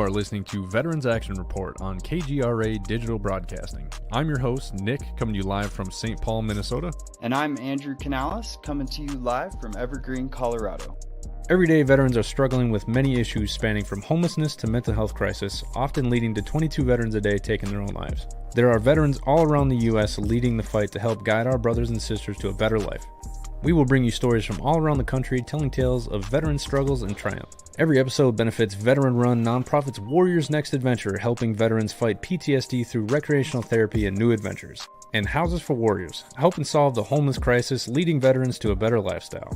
are listening to Veterans Action Report on KGRA Digital Broadcasting. I'm your host, Nick, coming to you live from St. Paul, Minnesota. And I'm Andrew Canales, coming to you live from Evergreen, Colorado. Every day, veterans are struggling with many issues spanning from homelessness to mental health crisis, often leading to 22 veterans a day taking their own lives. There are veterans all around the U.S. leading the fight to help guide our brothers and sisters to a better life. We will bring you stories from all around the country telling tales of veteran struggles and triumph. Every episode benefits veteran-run nonprofits Warriors Next Adventure, helping veterans fight PTSD through recreational therapy and new adventures. And Houses for Warriors, helping solve the homeless crisis, leading veterans to a better lifestyle.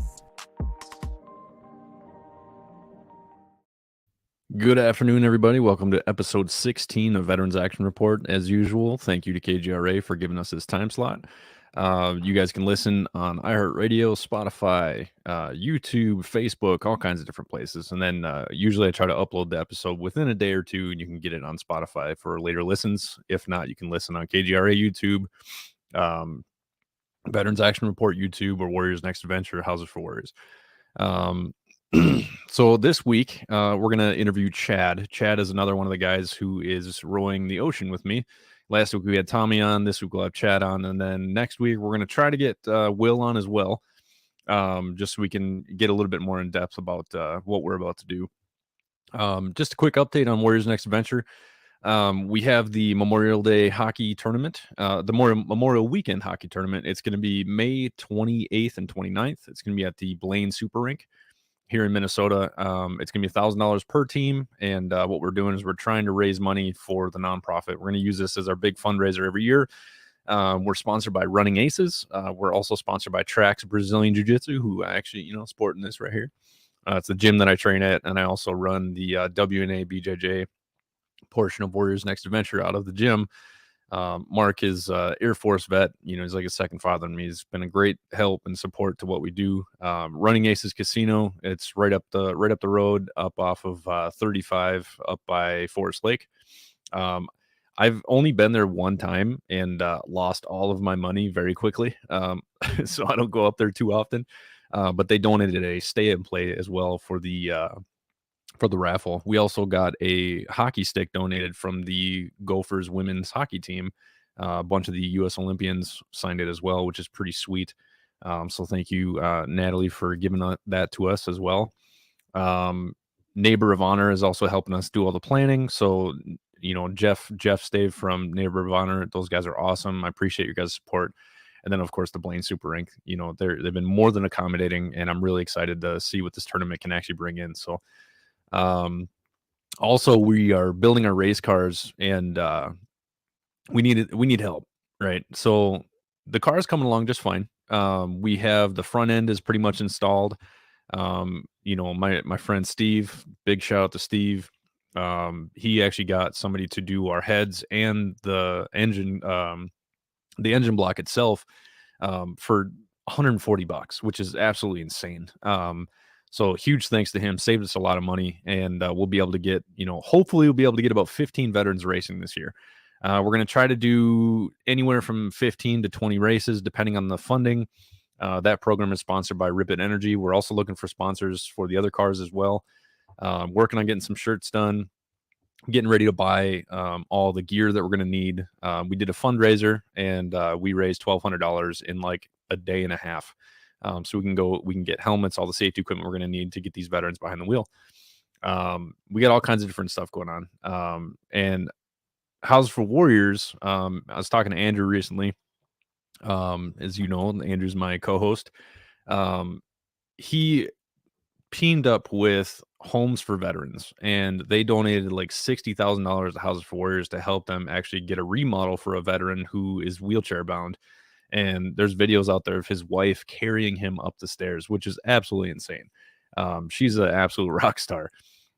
Good afternoon, everybody. Welcome to episode 16 of Veterans Action Report. As usual, thank you to KGRA for giving us this time slot. You guys can listen on iHeartRadio, Spotify, YouTube, Facebook, all kinds of different places. And then usually I try to upload the episode within a day or two, and you can get it on Spotify for later listens. If not, you can listen on KGRA YouTube, Veterans Action Report YouTube, or Warriors Next Adventure, Houses for Warriors. So this week, we're going to interview Chad. Chad is another one of the guys who is rowing the ocean with me. Last week we had Tommy on. This week we'll have Chad on. And then next week we're going to try to get Will on as well, just so we can get a little bit more in depth about what we're about to do. Just a quick update on Warriors Next Adventure. We have the Memorial Day hockey tournament, the Memorial Weekend hockey tournament. It's going to be May 28th and 29th. It's going to be at the Blaine Super Rink here in Minnesota. It's going to be $1,000 per team. And what we're doing is we're trying to raise money for the nonprofit. We're going to use this as our big fundraiser every year. We're sponsored by Running Aces. We're also sponsored by Trax Brazilian Jiu-Jitsu, who actually, sporting this right here. It's the gym that I train at. And I also run the WNA BJJ portion of Warriors Next Adventure out of the gym. Mark is Air Force vet. He's like a second father to me. He's been a great help and support to what we do. Running Aces Casino. It's right up the road, up off of 35, up by Forest Lake. I've only been there one time and lost all of my money very quickly. So I don't go up there too often. But they donated a stay and play as well for the raffle. We also got a hockey stick donated from the Gophers women's hockey team. A bunch of the U.S. Olympians signed it as well, which is pretty sweet. So thank you, Natalie, for giving that to us as well. Neighbor of Honor is also helping us do all the planning. So, Jeff Stave from Neighbor of Honor, those guys are awesome. I appreciate your guys' support. And then, of course, the Blaine Super Rink, they've been more than accommodating, and I'm really excited to see what this tournament can actually bring in. So, also we are building our race cars, and we need help, right? So the car is coming along just fine. We have the front end is pretty much installed. My friend Steve, big shout out to Steve. He actually got somebody to do our heads and the engine block itself for $140, which is absolutely insane. So huge thanks to him, saved us a lot of money, and we'll be able to get, hopefully we'll be able to get about 15 veterans racing this year. We're going to try to do anywhere from 15 to 20 races, depending on the funding. That program is sponsored by Rip It Energy. We're also looking for sponsors for the other cars as well. Working on getting some shirts done, getting ready to buy all the gear that we're going to need. We did a fundraiser, and we raised $1,200 in like a day and a half. So we can get helmets, all the safety equipment we're going to need to get these veterans behind the wheel. We got all kinds of different stuff going on. And Houses for Warriors, I was talking to Andrew recently. As you know, Andrew's my co-host. He teamed up with Homes for Veterans, and they donated like $60,000 to Houses for Warriors to help them actually get a remodel for a veteran who is wheelchair bound. And there's videos out there of his wife carrying him up the stairs, which is absolutely insane. She's an absolute rock star.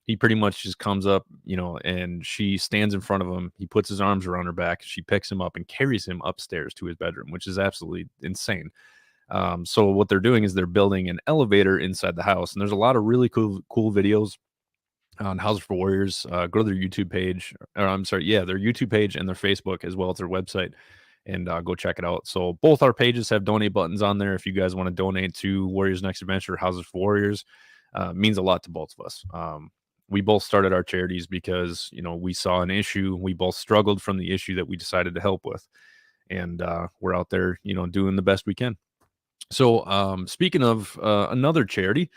He pretty much just comes up, and she stands in front of him. He puts his arms around her back. She picks him up and carries him upstairs to his bedroom, which is absolutely insane. So what they're doing is they're building an elevator inside the house. And there's a lot of really cool videos on Houses for Warriors. Go to their YouTube page. Their YouTube page and their Facebook, as well as their website. And go check it out. So both our pages have donate buttons on there. If you guys want to donate to Warriors Next Adventure, Houses for Warriors, means a lot to both of us. we both started our charities because, you know, we saw an issue. We both struggled from the issue that we decided to help with. And we're out there, you know, doing the best we can. So speaking of another charity,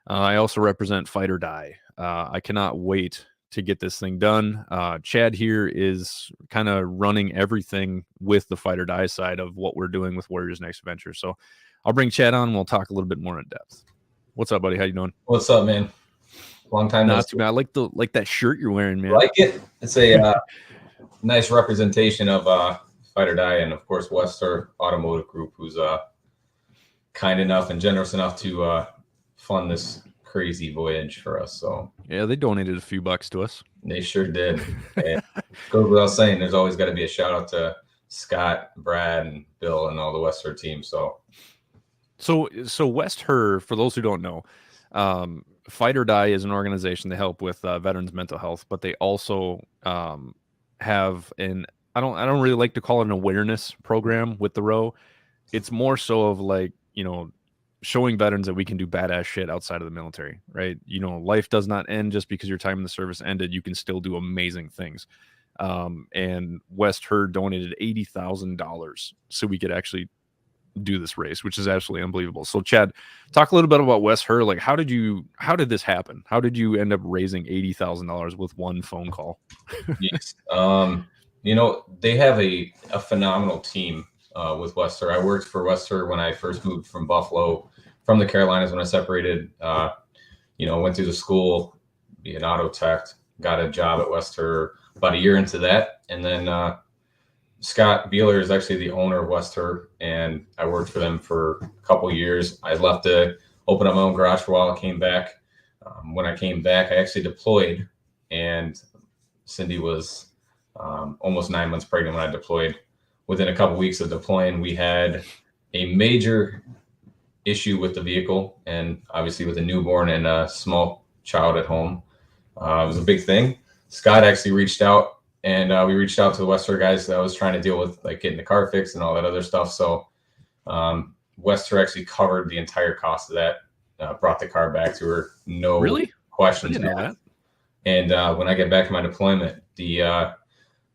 I also represent Fight or Die. I cannot wait to get this thing done. Chad here is kind of running everything with the Fight or Die side of what we're doing with Warriors Next Adventure. So I'll bring Chad on and we'll talk a little bit more in depth. What's up, buddy? How you doing? What's up, man? Long time. Not too bad. I like that shirt you're wearing, man. Like it. It's a nice representation of Fight or Die, and of course Wester Automotive Group, who's kind enough and generous enough to fund this crazy voyage for us. So yeah, they donated a few bucks to us. They sure did. And goes without saying, there's always got to be a shout out to Scott, Brad, and Bill, and all the Wester team. So Wester, for those who don't know, Fight or Die is an organization to help with veterans' mental health, but they also have an I don't really like to call it an awareness program with the row. It's more so of like, you know, showing veterans that we can do badass shit outside of the military, right? You know, life does not end just because your time in the service ended. You can still do amazing things. And West Herd donated $80,000 so we could actually do this race, which is absolutely unbelievable. So Chad, talk a little bit about West Herd. Like, how did this happen? How did you end up raising $80,000 with one phone call? Yes. You know, they have a phenomenal team with Wester. I worked for Wester when I first moved from Buffalo, from the Carolinas when I separated. You know, went through the school, be an auto tech, got a job at Wester about a year into that. And then Scott Beeler is actually the owner of Wester, and I worked for them for a couple of years. I left to open up my own garage for a while. I came back. When I came back, I actually deployed, and Cindy was almost 9 months pregnant when I deployed. Within a couple of weeks of deploying, we had a major issue with the vehicle, and obviously with a newborn and a small child at home, it was a big thing. Scott actually reached out, and we reached out to the Wester guys that I was trying to deal with, like getting the car fixed and all that other stuff. So Wester actually covered the entire cost of that, brought the car back to her, no questions asked. And when I get back to my deployment,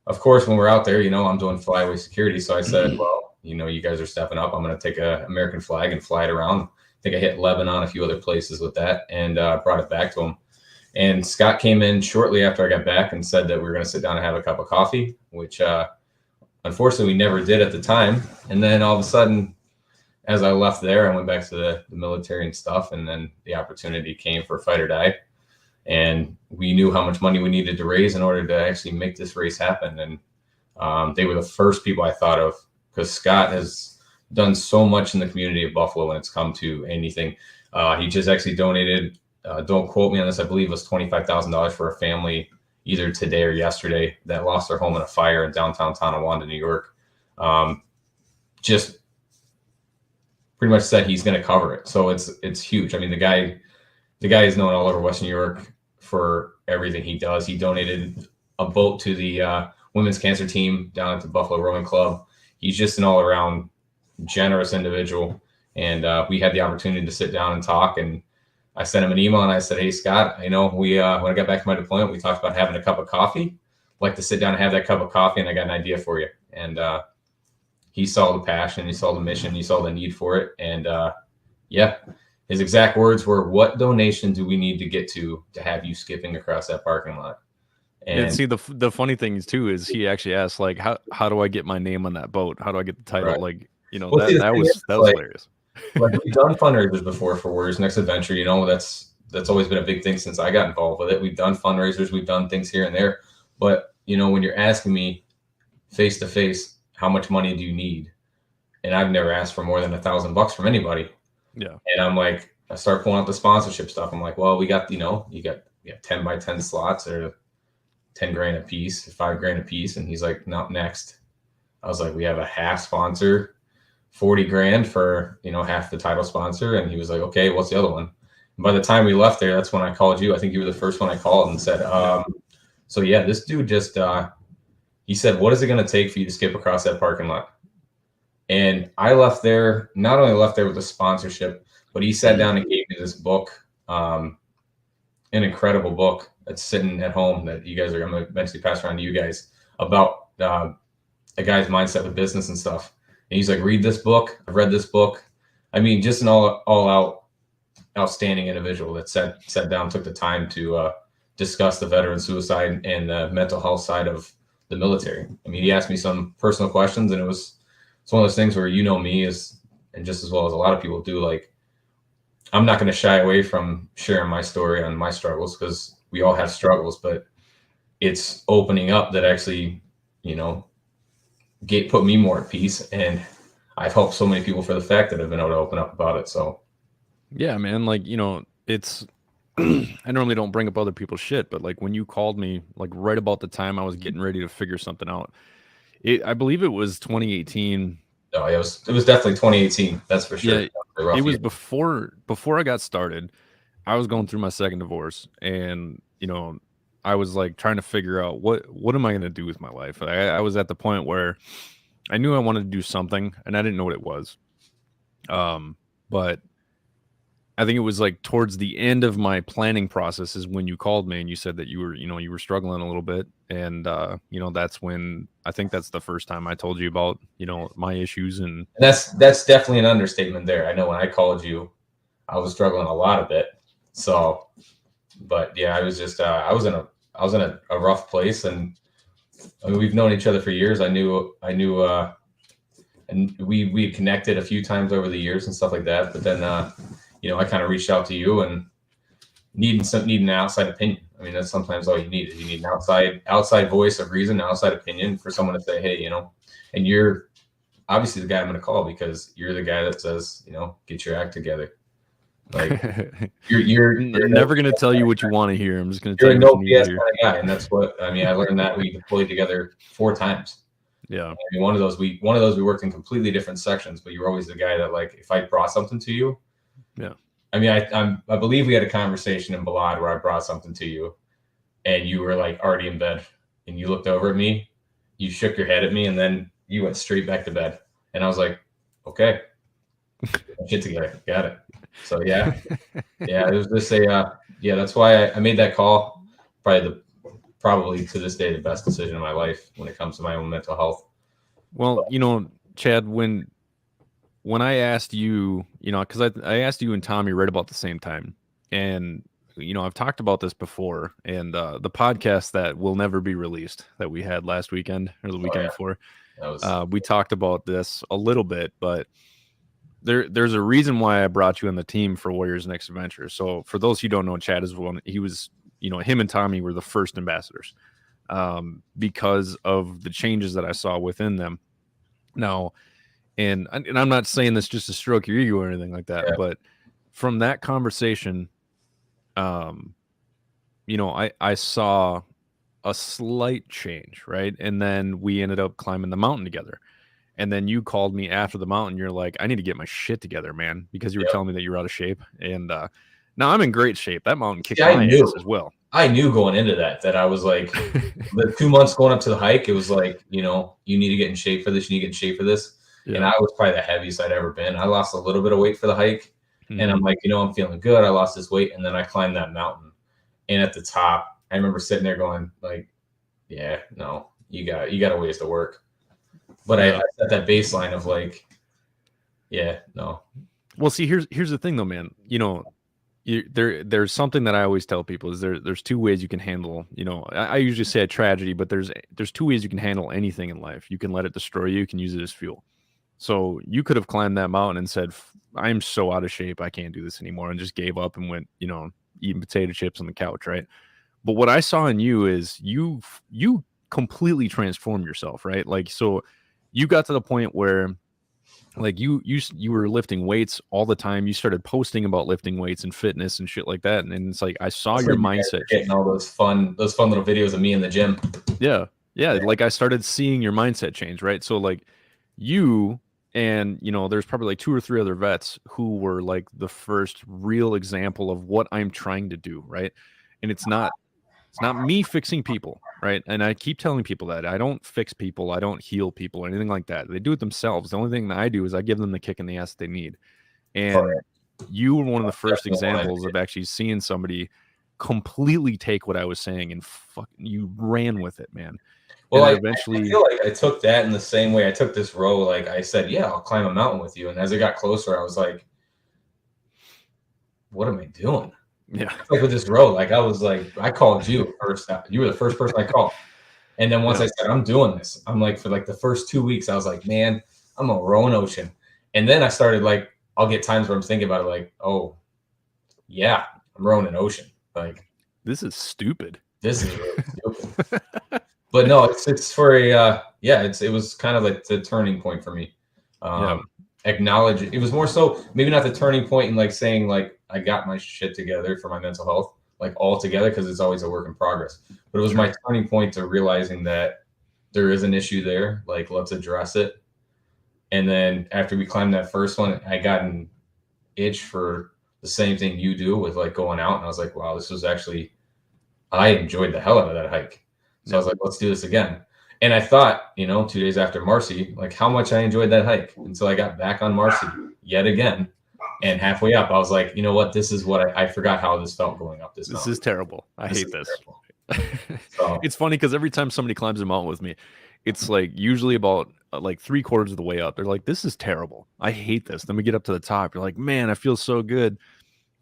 of course, when we're out there, you know, I'm doing flyaway security. So I said, well, you know, you guys are stepping up. I'm going to take an American flag and fly it around. I think I hit Lebanon, a few other places with that, and brought it back to him. And Scott came in shortly after I got back and said that we were going to sit down and have a cup of coffee, which unfortunately we never did at the time. And then all of a sudden, as I left there, I went back to the military and stuff. And then the opportunity came for Fight or Die. And we knew how much money we needed to raise in order to actually make this race happen. And they were the first people I thought of, because Scott has done so much in the community of Buffalo when it's come to anything. He just actually donated, don't quote me on this, I believe it was $25,000 for a family either today or yesterday that lost their home in a fire in downtown Tonawanda, New York. Just pretty much said he's going to cover it. So it's huge. I mean, the guy is known all over Western New York for everything he does. He donated a boat to the women's cancer team down at the Buffalo Rowing Club. He's just an all-around generous individual. And we had the opportunity to sit down and talk. And I sent him an email and I said, hey, Scott, I know when I got back to my deployment, we talked about having a cup of coffee. I'd like to sit down and have that cup of coffee, and I got an idea for you. And he saw the passion, he saw the mission, he saw the need for it. And yeah. His exact words were, what donation do we need to get to have you skipping across that parking lot? And see, the funny thing is, too, is he actually asked, like, how do I get my name on that boat? How do I get the title? Right. Like, you know, well, that was hilarious. Like, we've done fundraisers before for Warriors Next Adventure. You know, that's always been a big thing since I got involved with it. We've done fundraisers. We've done things here and there. But, you know, when you're asking me face to face, how much money do you need? And I've never asked for more than $1,000 from anybody. Yeah. And I'm like, I start pulling out the sponsorship stuff. I'm like, well, we got, you know, you got 10 by 10 slots that are 10 grand a piece, 5 grand a piece. And he's like, not next. I was like, we have a half sponsor, 40 grand for, you know, half the title sponsor. And he was like, okay, what's the other one? And by the time we left there, that's when I called you. I think you were the first one I called and said, so yeah, this dude just, he said, what is it going to take for you to skip across that parking lot? And I left there, not only left there with a sponsorship, but he sat down and gave me this book, an incredible book. that's sitting at home that you guys are going to eventually pass around to you guys about a guy's mindset with business and stuff. And he's like, read this book. I've read this book. I mean, just an all out outstanding individual that sat down, took the time to discuss the veteran suicide and the mental health side of the military. I mean, he asked me some personal questions, and it's one of those things where, you know, me and just as well as a lot of people do, like, I'm not going to shy away from sharing my story on my struggles, because we all have struggles, but it's opening up that actually, you know, put me more at peace. And I've helped so many people for the fact that I've been able to open up about it. So yeah, man, like, you know, it's I normally don't bring up other people's shit, but like when you called me, like right about the time I was getting ready to figure something out, I believe it was 2018. No, it was definitely 2018. That's for sure. Yeah, it was before I got started. I was going through my second divorce, and you know, I was like trying to figure out what am I going to do with my life. I was at the point where I knew I wanted to do something, and I didn't know what it was. But I think it was like towards the end of my planning process is when you called me and you said that you were struggling a little bit. And, you know, that's when I think that's the first time I told you about, you know, my issues. And that's definitely an understatement there. I know when I called you, I was struggling a lot of it. So, but yeah, I was just, I was in a rough place, and I mean, we've known each other for years. I knew, and we had connected a few times over the years and stuff like that. But then, you know, I kind of reached out to you and needing an outside opinion. I mean, that's sometimes all you need. You need an outside voice of reason, outside opinion for someone to say, hey, you know, and you're obviously the guy I'm going to call, because you're the guy that says, you know, get your act together. Like you're never going to tell you what you want to hear. I'm just going to tell you no what you need BS to hear. Kind of guy, and that's what I mean. I learned that we deployed together 4 times. Yeah. I mean, one of those we worked in completely different sections, but you were always the guy that, like, if I brought something to you, yeah. I mean, I believe we had a conversation in Balad where I brought something to you, and you were like already in bed, and you looked over at me, you shook your head at me, and then you went straight back to bed, and I was like, okay, shit together, got it. So yeah, it was just yeah. That's why I made that call. Probably to this day the best decision of my life when it comes to my own mental health. Well, you know, Chad, when I asked you, you know, because I asked you and Tommy right about the same time, and you know, I've talked about this before, and the podcast that will never be released that we had last weekend or the weekend before, we talked about this a little bit, but there's a reason why I brought you on the team for Warriors Next Adventure. So for those who don't know, Chad is one. He was, you know, him and Tommy were the first ambassadors because of the changes that I saw within them. Now, and I'm not saying this just to stroke your ego or anything like that, but from that conversation, you know, I saw a slight change, right? And then we ended up climbing the mountain together. And then you called me after the mountain. You're like, I need to get my shit together, man, because you were telling me that you were out of shape. And now I'm in great shape. That mountain kicked my ass as well. I knew going into that I was like, the 2 months going up to the hike, it was like, you know, you need to get in shape for this. You need to get in shape for this. Yeah. And I was probably the heaviest I'd ever been. I lost a little bit of weight for the hike. Mm-hmm. And I'm like, you know, I'm feeling good. I lost this weight. And then I climbed that mountain. And at the top, I remember sitting there going like, yeah, no, you got a ways to work. But I set that baseline of like, yeah, no. Well, see, here's the thing though, man. You know, there's something that I always tell people is there's 2 ways you can handle, you know, I usually say a tragedy, but there's 2 ways you can handle anything in life. You can let it destroy you. You can use it as fuel. So you could have climbed that mountain and said, I'm so out of shape, I can't do this anymore, and just gave up and went, you know, eating potato chips on the couch, right? But what I saw in you is you completely transformed yourself, right? Like, so you got to the point where like you were lifting weights all the time. You started posting about lifting weights and fitness and shit like that. And it's like, I saw your mindset getting all those fun little videos of me in the gym. Yeah. Like I started seeing your mindset change, right? So like you and, you know, there's probably like 2 or 3 other vets who were like the first real example of what I'm trying to do. Right. And it's not me fixing people, right? And I keep telling people that I don't fix people, I don't heal people or anything like that. They do it themselves. The only thing that I do is I give them the kick in the ass they need. And you were one of the first examples of actually seeing somebody completely take what I was saying and you ran with it, man. Well, and I feel like I took that in the same way I took this row. Like I said, yeah, I'll climb a mountain with you. And as it got closer, I was like, what am I doing? Yeah. Like with this row, like I was like, I called you first. You were the first person I called. And then once I said, I'm doing this, I'm like, for like the first 2 weeks, I was like, man, I'm gonna row an ocean. And then I started like, I'll get times where I'm thinking about it, like, oh, yeah, I'm rowing an ocean. Like, this is stupid. This is really stupid. But no, it's for a it was kind of like the turning point for me. Acknowledge it was more so maybe not the turning point in like saying like I got my shit together for my mental health, like all together, because it's always a work in progress. But it was my turning point to realizing that there is an issue there. Like, let's address it. And then after we climbed that first one, I got an itch for the same thing you do with like going out. And I was like, wow, this was actually, I enjoyed the hell out of that hike. So I was like, let's do this again. And I thought, 2 days after Marcy, like how much I enjoyed that hike until I got back on Marcy yet again. And halfway up, I was like, you know what? This is what I forgot how this felt going up this mountain. This is terrible. I hate this. So, it's funny because every time somebody climbs a mountain with me, it's like usually about like 3/4 of the way up. They're like, this is terrible. I hate this. Then we get up to the top. You're like, man, I feel so good.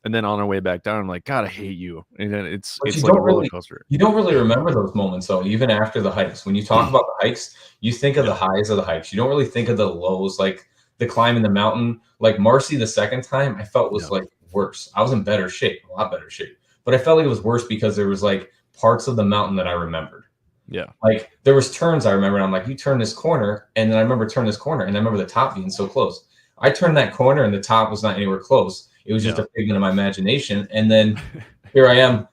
And then on our way back down, I'm like, God, I hate you. And then it's like a roller coaster. You don't really remember those moments, though, even after the hikes. When you talk about the hikes, you think of the highs of the hikes. You don't really think of the lows, like the climb in the mountain. Like Marcy, the second time, I felt was like worse. I was in better shape, a lot better shape. But I felt like it was worse because there was like parts of the mountain that I remembered. Yeah. Like there was turns I remember. And I'm like, you turn this corner. And then I remember turn this corner. And I remember the top being so close. I turned that corner and the top was not anywhere close. It was just a figment of my imagination. And then here I am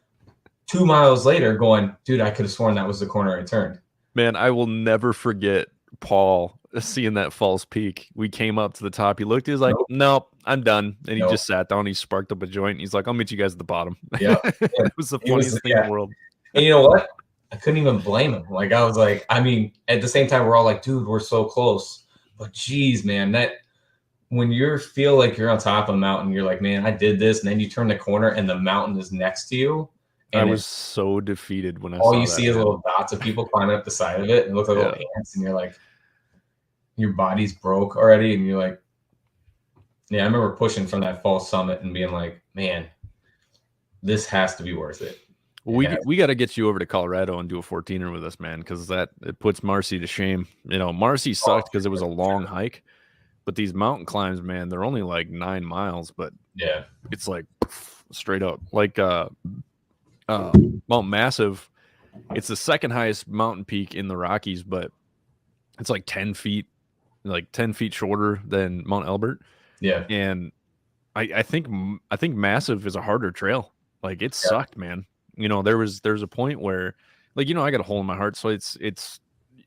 2 miles later going, dude, I could have sworn that was the corner I turned. Man, I will never forget Paul seeing that false peak. We came up to the top. He looked, he was like, nope, I'm done. And he just sat down. He sparked up a joint. He's like, I'll meet you guys at the bottom. Yeah. It was the funniest thing in the world. And you know what? I couldn't even blame him. Like, I was like, I mean, at the same time, we're all like, dude, we're so close. But geez, man, that when you feel like you're on top of a mountain, you're like, man, I did this. And then you turn the corner and the mountain is next to you. And I was so defeated when I all saw you that, see is little dots of people climbing up the side of it. And it looks like little ants. And you're like, your body's broke already. And you're like, yeah, I remember pushing from that false summit and being like, man, this has to be worth it. We got to get you over to Colorado and do a 14er with us, man, because it puts Marcy to shame. Marcy sucked because it was a long hike. But these mountain climbs, man, they're only like 9 miles, but yeah, it's like straight up. Like Mount Massive, it's the second highest mountain peak in the Rockies, but it's like 10 feet shorter than Mount Elbert. Yeah. And I think Massive is a harder trail. Like it sucked, man. There's a point where like, I got a hole in my heart. So it's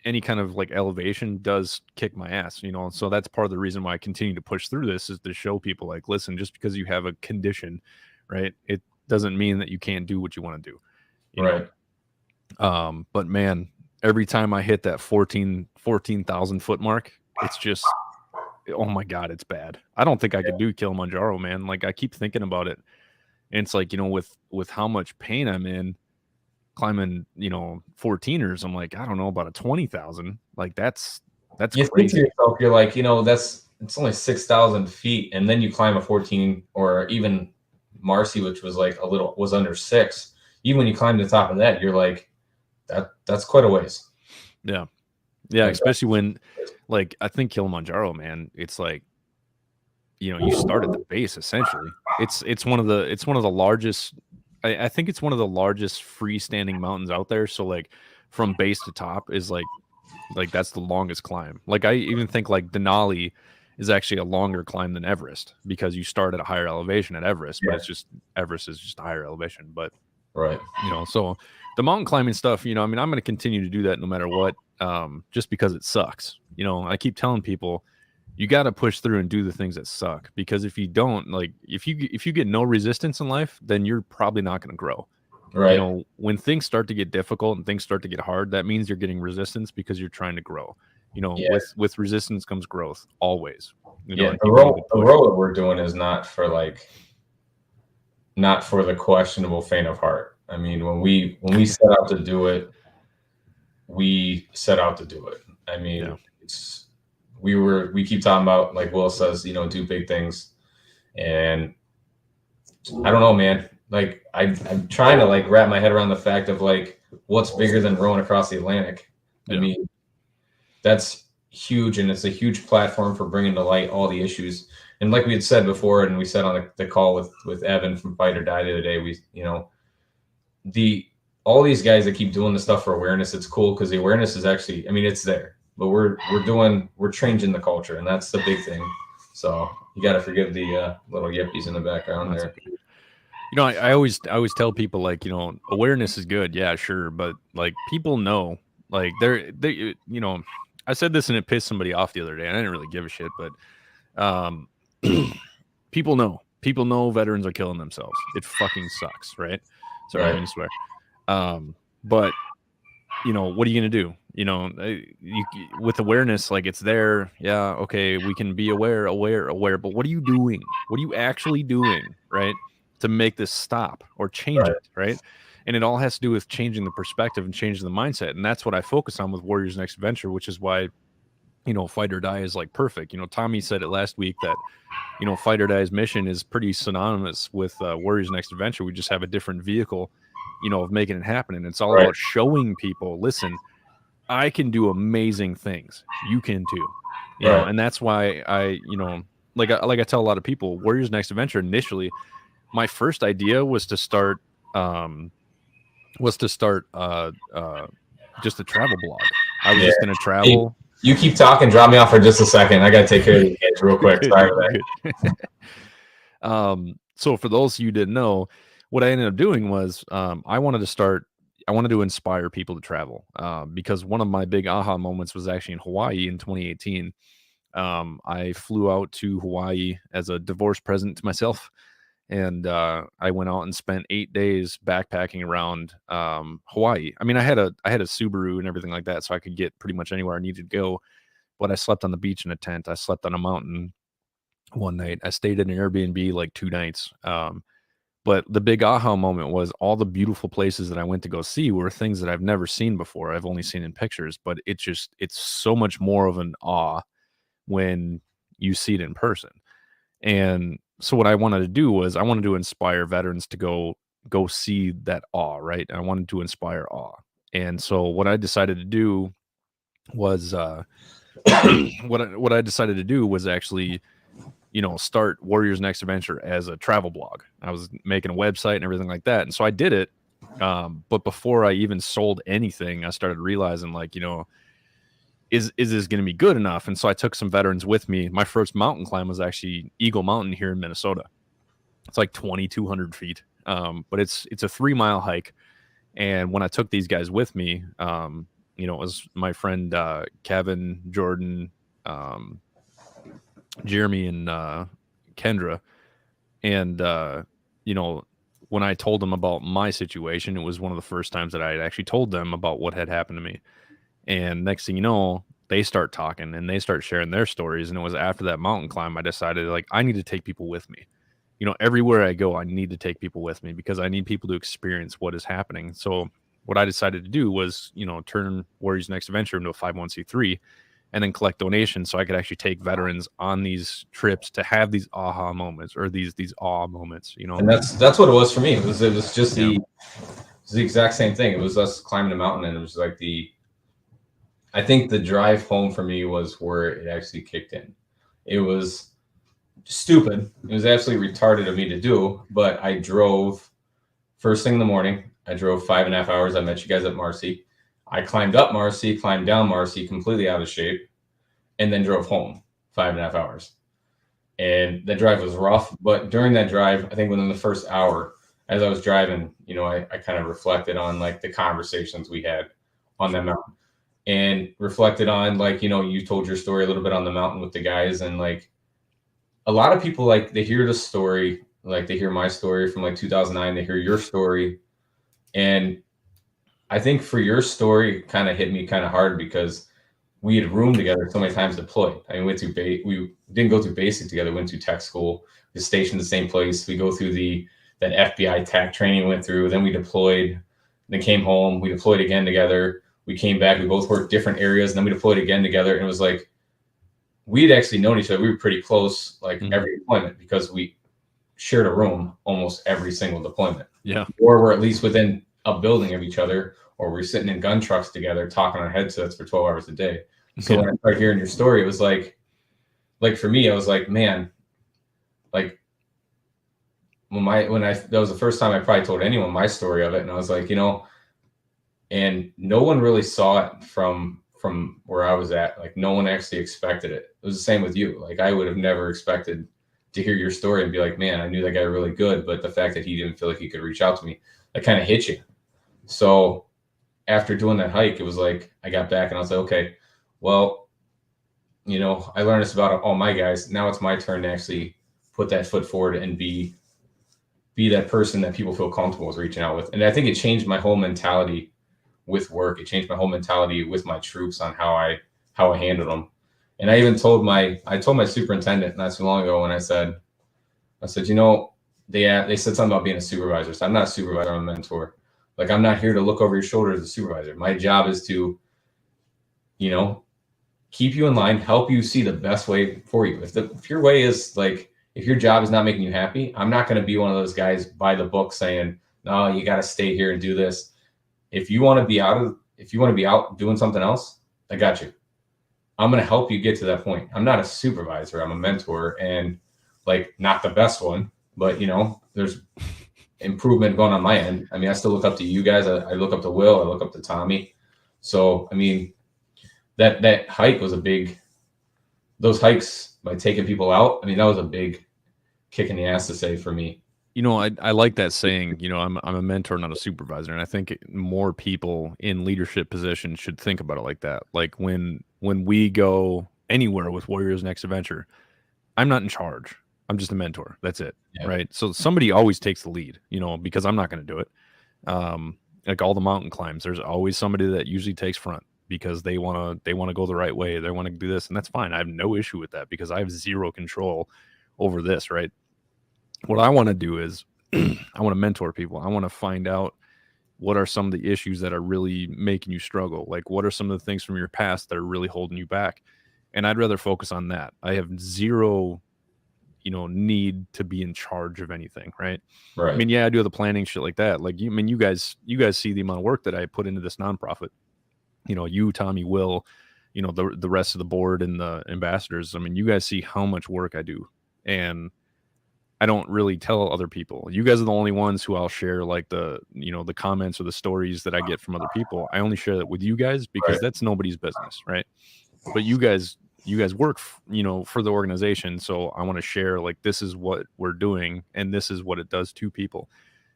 any kind of like elevation does kick my ass, so that's part of the reason why I continue to push through this is to show people like, listen, just because you have a condition, right, it doesn't mean that you can't do what you want to do. Right. But man, every time I hit that 14,000 foot mark, it's just, oh my God, it's bad. I don't think I could do Kilimanjaro, man. Like I keep thinking about it. And it's like, with how much pain I'm in, climbing 14ers, I'm like, I don't know about a 20,000. Like that's you crazy. Think to yourself, you're like, it's only 6,000 feet, and then you climb a 14 or even Marcy, which was like was under 6. Even when you climb to the top of that, you're like, that's quite a ways. Yeah, especially when like I think Kilimanjaro, man, it's like you start at the base essentially. It's one of the largest. I think it's one of the largest freestanding mountains out there. So like from base to top is like that's the longest climb. Like I even think like Denali is actually a longer climb than Everest because you start at a higher elevation at Everest, but it's just Everest is just a higher elevation. But right, so the mountain climbing stuff, I'm going to continue to do that no matter what, just because it sucks. I keep telling people, you got to push through and do the things that suck, because if you don't, like if you get no resistance in life, then you're probably not going to grow. Right. When things start to get difficult and things start to get hard, that means you're getting resistance because you're trying to grow. With resistance comes growth always. The role that we're doing is not for like not for the questionable faint of heart. I mean, when we set out to do it, we set out to do it. I mean, we keep talking about, like Will says, do big things. And I don't know, man. Like I'm trying to like wrap my head around the fact of like what's bigger than rowing across the Atlantic. I mean, that's huge, and it's a huge platform for bringing to light all the issues. And like we had said before, and we said on the call with Evan from Fight or Die the other day, all these guys that keep doing the stuff for awareness, it's cool because the awareness is actually, I mean, it's there, but we're changing the culture, and that's the big thing. So you got to forgive the little yippies in the background there. I always tell people, like, awareness is good. Yeah, sure. But like, people know, like they I said this and it pissed somebody off the other day, and I didn't really give a shit, but people know veterans are killing themselves. It fucking sucks. Right. Sorry, I didn't swear. But what are you going to do? With awareness, like, it's there. Yeah. Okay. We can be aware, but what are you doing? What are you actually doing? Right. To make this stop or change it, right? And it all has to do with changing the perspective and changing the mindset. And that's what I focus on with Warriors Next Adventure, which is why, Fight or Die is like perfect. Tommy said it last week that, Fight or Die's mission is pretty synonymous with Warriors Next Adventure. We just have a different vehicle, of making it happen. And it's all about showing people, listen, I can do amazing things. You can too. You know, and that's why I, like I tell a lot of people, Warriors Next Adventure initially, my first idea was to start just a travel blog. I was just going to travel. Hey, you keep talking. Drop me off for just a second. I got to take care of these kids real quick. Sorry for that. So for those of you who didn't know, what I ended up doing was I wanted to inspire people to travel because one of my big aha moments was actually in Hawaii in 2018. I flew out to Hawaii as a divorce present to myself. And I went out and spent 8 days backpacking around Hawaii. I mean, I had a Subaru and everything like that, so I could get pretty much anywhere I needed to go. But I slept on the beach in a tent. I slept on a mountain one night. I stayed in an Airbnb like 2 nights. But the big aha moment was all the beautiful places that I went to go see were things that I've never seen before. I've only seen in pictures, but it's so much more of an awe when you see it in person. And so what I wanted to do was I wanted to inspire veterans to go see that awe, right? And I wanted to inspire awe. And so what I decided to do was what I decided to do was actually, start Warriors Next Adventure as a travel blog. I was making a website and everything like that. And so I did it. But before I even sold anything, I started realizing, like, is this going to be good enough? And so I took some veterans with me. My first mountain climb was actually Eagle Mountain here in Minnesota. It's like 2,200 feet. But it's a 3-mile hike. And when I took these guys with me, it was my friend Kevin, Jordan, Jeremy, and Kendra. And, when I told them about my situation, it was one of the first times that I had actually told them about what had happened to me. And next thing you know, they start talking and they start sharing their stories. And it was after that mountain climb, I decided, like, I need to take people with me. Everywhere I go, I need to take people with me because I need people to experience what is happening. So what I decided to do was, turn Warriors Next Adventure into a 501c3 and then collect donations so I could actually take veterans on these trips to have these aha moments or these awe moments, And that's what it was for me. It was just the exact same thing. It was us climbing a mountain, and it was like I think the drive home for me was where it actually kicked in. It was stupid. It was absolutely retarded of me to do, but I drove first thing in the morning. I drove 5.5 hours. I met you guys at Marcy. I climbed up Marcy, climbed down Marcy, completely out of shape, and then drove home 5.5 hours. And the drive was rough, but during that drive, I think within the first hour, as I was driving, I kind of reflected on, like, the conversations we had on that mountain. And reflected on, like, you told your story a little bit on the mountain with the guys. And, like, a lot of people, like, they hear the story, like, they hear my story from, like, 2009, they hear your story. And I think for your story kind of hit me kind of hard because we had roomed together so many times deployed. I mean, we didn't go through basic together, went to tech school, we stationed the same place. We go through the that FBI TAC training we went through. Then we deployed, then came home. We deployed again together. We came back. We both worked different areas, and then we deployed again together. And it was like we'd actually known each other. We were pretty close, like every deployment, because we shared a room almost every single deployment. Yeah. Or we're at least within a building of each other, or we're sitting in gun trucks together talking on headsets for 12 hours a day. So when I started hearing your story, it was like for me, I was like, man, like that was the first time I probably told anyone my story of it. And I was like, you know, and no one really saw it from where I was at. Like no one actually expected it. It was the same with you. Like I would have never expected to hear your story and be like, man, I knew that guy really good, but the fact that he didn't feel like he could reach out to me, that kind of hit you. So after doing that hike, it was like I got back and I was like, okay, well, you know, I learned this about all my guys. Now it's my turn to actually put that foot forward and be that person that people feel comfortable with reaching out with. And I think it changed my whole mentality with work. It changed my whole mentality with my troops on how I handled them. And I even told my superintendent not too long ago when I said, you know, they said something about being a supervisor. So I'm not a supervisor, I'm a mentor. Like I'm not here to look over your shoulder as a supervisor. My job is to, you know, keep you in line, help you see the best way for you. If your way is like, if your job is not making you happy, I'm not going to be one of those guys by the book saying, no, you got to stay here and do this. If you want to be out doing something else, I got you. I'm going to help you get to that point. I'm not a supervisor. I'm a mentor, and like not the best one, but you know, there's improvement going on my end. I mean, I still look up to you guys. I look up to Will. I look up to Tommy. So, I mean, that hike was those hikes by taking people out. I mean, that was a big kick in the ass to say for me. You know, I like that saying, you know, I'm a mentor, not a supervisor. And I think more people in leadership positions should think about it like that. Like when we go anywhere with Warriors Next Adventure, I'm not in charge. I'm just a mentor. That's it. Yeah. Right. So somebody always takes the lead, you know, because I'm not going to do it. Like all the mountain climbs, there's always somebody that usually takes front because they want to go the right way. They want to do this, and that's fine. I have no issue with that because I have zero control over this. Right. What I want to do is I want to mentor people. I want to find out what are some of the issues that are really making you struggle. Like what are some of the things from your past that are really holding you back? And I'd rather focus on that. I have zero, you know, need to be in charge of anything. Right. I mean, yeah, I do the planning shit like that. Like you guys see the amount of work that I put into this nonprofit. You know, you, Tommy, Will, you know, the rest of the board and the ambassadors. I mean, you guys see how much work I do, and I don't really tell other people. You guys are the only ones who I'll share like the comments or the stories that I get from other people. I only share that with you guys because that's nobody's business, right? But you guys work, you know, for the organization. So I want to share like, this is what we're doing and this is what it does to people,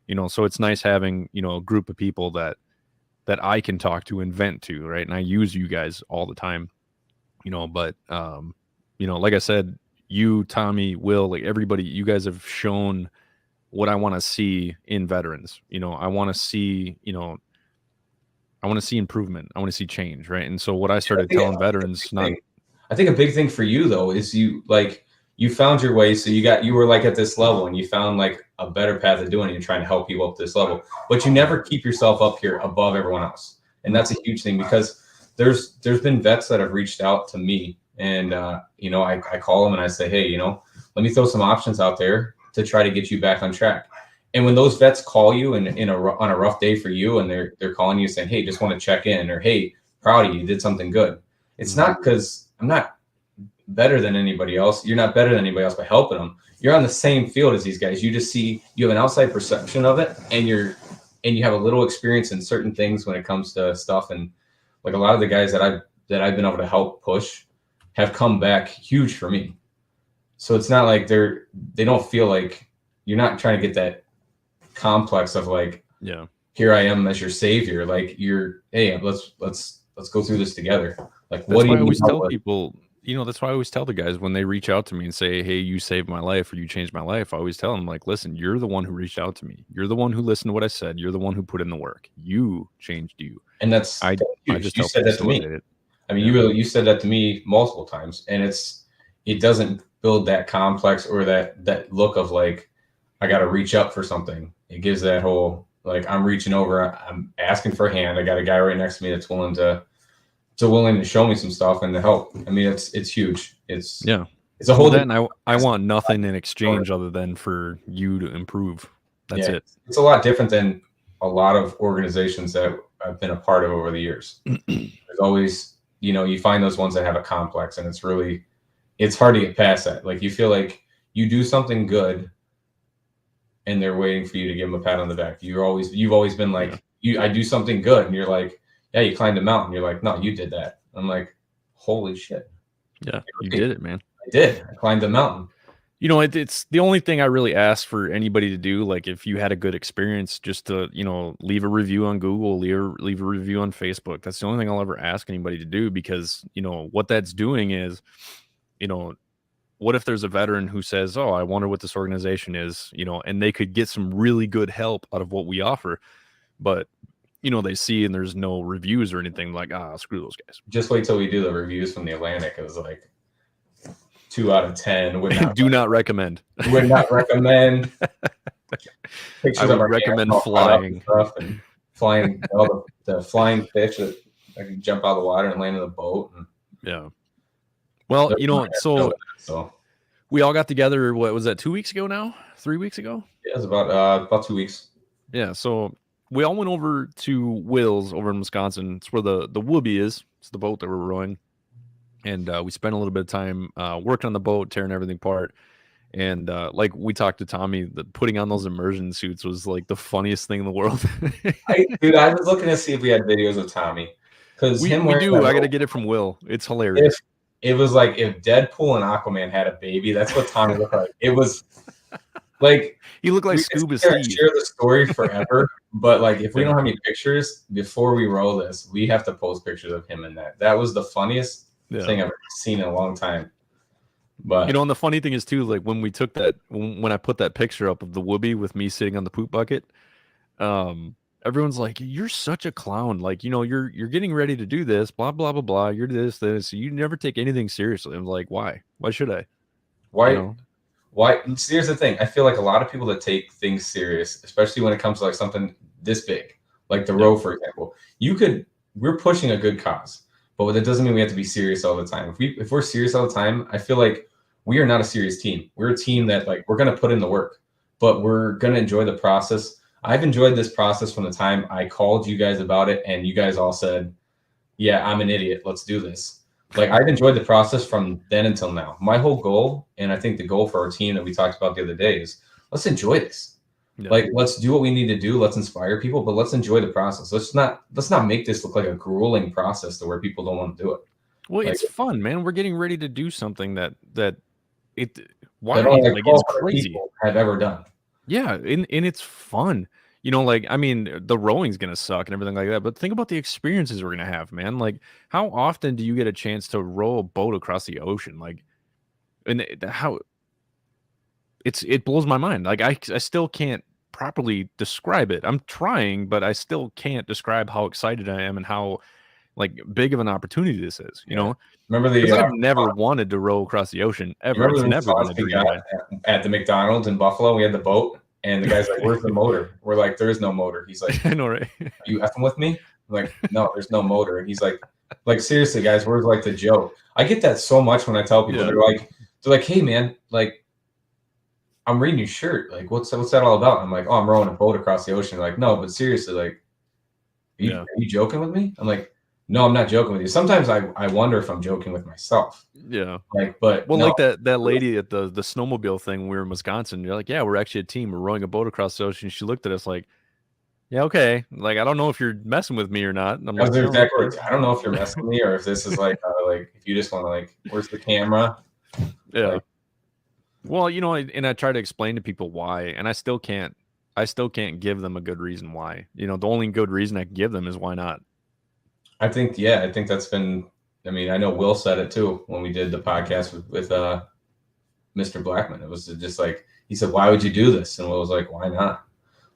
you know? So it's nice having, you know, a group of people that I can talk to and vent to. Right. And I use you guys all the time, you know, but, you know, like I said, you, Tommy, Will, like everybody, you guys have shown what I want to see in veterans. You know, I want to see improvement. I want to see change. Right. And so what I started telling veterans, I think a big thing for you though, is you found your way. So you were like at this level and you found like a better path of doing it. You're trying to help people up this level, but you never keep yourself up here above everyone else. And that's a huge thing because there's been vets that have reached out to me. And, you know, I call them and I say, hey, you know, let me throw some options out there to try to get you back on track. And when those vets call you on a rough day for you and they're calling you saying, hey, just want to check in, or, hey, proud of you, did something good. It's not because I'm not better than anybody else. You're not better than anybody else by helping them. You're on the same field as these guys. You just see, you have an outside perception of it and you have a little experience in certain things when it comes to stuff. And like a lot of the guys that I've been able to help push have come back huge for me. So it's not like they don't feel like you're not trying to get that complex of like, yeah, here I am as your savior. Like hey, let's go through this together. Like, that's what do you always tell people, you know, that's why I always tell the guys when they reach out to me and say, hey, you saved my life or you changed my life. I always tell them like, listen, you're the one who reached out to me. You're the one who listened to what I said. You're the one who put in the work. You changed you. And that's, I just you said that to me. I mean, you said that to me multiple times, and it doesn't build that complex or that look of like, I got to reach up for something. It gives that whole, like, I'm reaching over, I'm asking for a hand. I got a guy right next to me that's willing to show me some stuff and to help. I mean, it's huge. It's a whole. Then I want nothing in exchange other than for you to improve. That's it. It's a lot different than a lot of organizations that I've been a part of over the years. There's always, you find those ones that have a complex, and it's hard to get past that. Like, you feel like you do something good and they're waiting for you to give them a pat on the back. You've always been like, I do something good, and you're like, yeah, you climbed a mountain. You're like, no, you did that. I'm like, holy shit. Yeah, you did it, man. I did. I climbed the mountain. It's the only thing I really ask for anybody to do. Like, if you had a good experience, just to, leave a review on Google, leave a review on Facebook. That's the only thing I'll ever ask anybody to do, because, what that's doing is, what if there's a veteran who says, oh, I wonder what this organization is, and they could get some really good help out of what we offer. But, they see and there's no reviews or anything, like, screw those guys. Just wait till we do the reviews from the Atlantic. It was like 2 out of 10. Do not recommend. Would not recommend. I would recommend flying. And flying, all the flying fish that I can jump out of the water and land in the boat. And yeah. Well, so we all got together. What was that? 2 weeks ago now? 3 weeks ago? Yeah, it was about 2 weeks. Yeah. So we all went over to Will's over in Wisconsin. It's where the Whoopie is. It's the boat that we're rowing. And we spent a little bit of time working on the boat, tearing everything apart. And like we talked to Tommy, putting on those immersion suits was like the funniest thing in the world. I was looking to see if we had videos of Tommy. Because we do. I got to get it from Will. It's hilarious. It was like if Deadpool and Aquaman had a baby, that's what Tommy looked like. It was like he looked like Scuba Steve. Share the story forever, but like if we don't have any pictures before we roll this, we have to post pictures of him in that. That was the funniest thing I've ever seen in a long time. But and the funny thing is too, like when we took that, when I put that picture up of the Whoopie with me sitting on the poop bucket, everyone's like, "You're such a clown! Like, you're getting ready to do this, blah blah blah blah. You're this. You never take anything seriously." I'm like, "Why? Why should I? Why? Why?" Here's the thing. I feel like a lot of people that take things serious, especially when it comes to like something this big, like the row, for example, we're pushing a good cause, but that doesn't mean we have to be serious all the time. If we're serious all the time, I feel like we are not a serious team. We're a team that like we're gonna put in the work, but we're gonna enjoy the process. I've enjoyed this process from the time I called you guys about it, and you guys all said, "Yeah, I'm an idiot. Let's do this." Like, I've enjoyed the process from then until now. My whole goal, and I think the goal for our team that we talked about the other day, is let's enjoy this. Yeah. Like, let's do what we need to do. Let's inspire people, but let's enjoy the process. Let's not make this look like a grueling process to where people don't want to do it. Well, like, it's fun, man. We're getting ready to do something that it's crazy have ever done. Yeah, and it's fun. I mean, the rowing's going to suck and everything like that, but think about the experiences we're going to have, man. Like, how often do you get a chance to row a boat across the ocean? Like, and it blows my mind. Like, I still can't properly describe it. I'm trying, but I still can't describe how excited I am and how, like, big of an opportunity this is, Remember I've never wanted to row across the ocetion, ever. Remember never wanted to do at the McDonald's in Buffalo? We had the boat. And the guy's like, "Where's the motor?" We're like, "There is no motor." He's like, "I know, right? Are you effing with me?" I'm like, "No, there's no motor." And he's like, seriously, guys, where's like the joke? I get that so much when I tell people. They're like, "Hey, man, like, I'm reading your shirt. Like, what's that all about?" I'm like, "Oh, I'm rowing a boat across the ocean." They're like, "No, but seriously, like, are you joking with me?" I'm like, "No, I'm not joking with you." Sometimes I wonder if I'm joking with myself. Yeah. Like, but well, no. Like that lady at the snowmobile thing when we were in Wisconsin, you're like, "Yeah, we're actually a team. We're rowing a boat across the ocean." She looked at us like, "Yeah, okay. Like, I don't know if you're messing with me or not." And I'm like, I don't know if you're messing with me or if this is like if you just want to like, where's the camera? Yeah. Like, well, and I try to explain to people why, and I still can't give them a good reason why. The only good reason I can give them is why not. I think that's been, I mean, I know Will said it too when we did the podcast with Mr. Blackman. It was just like, he said, "Why would you do this?" And Will was like, "Why not?"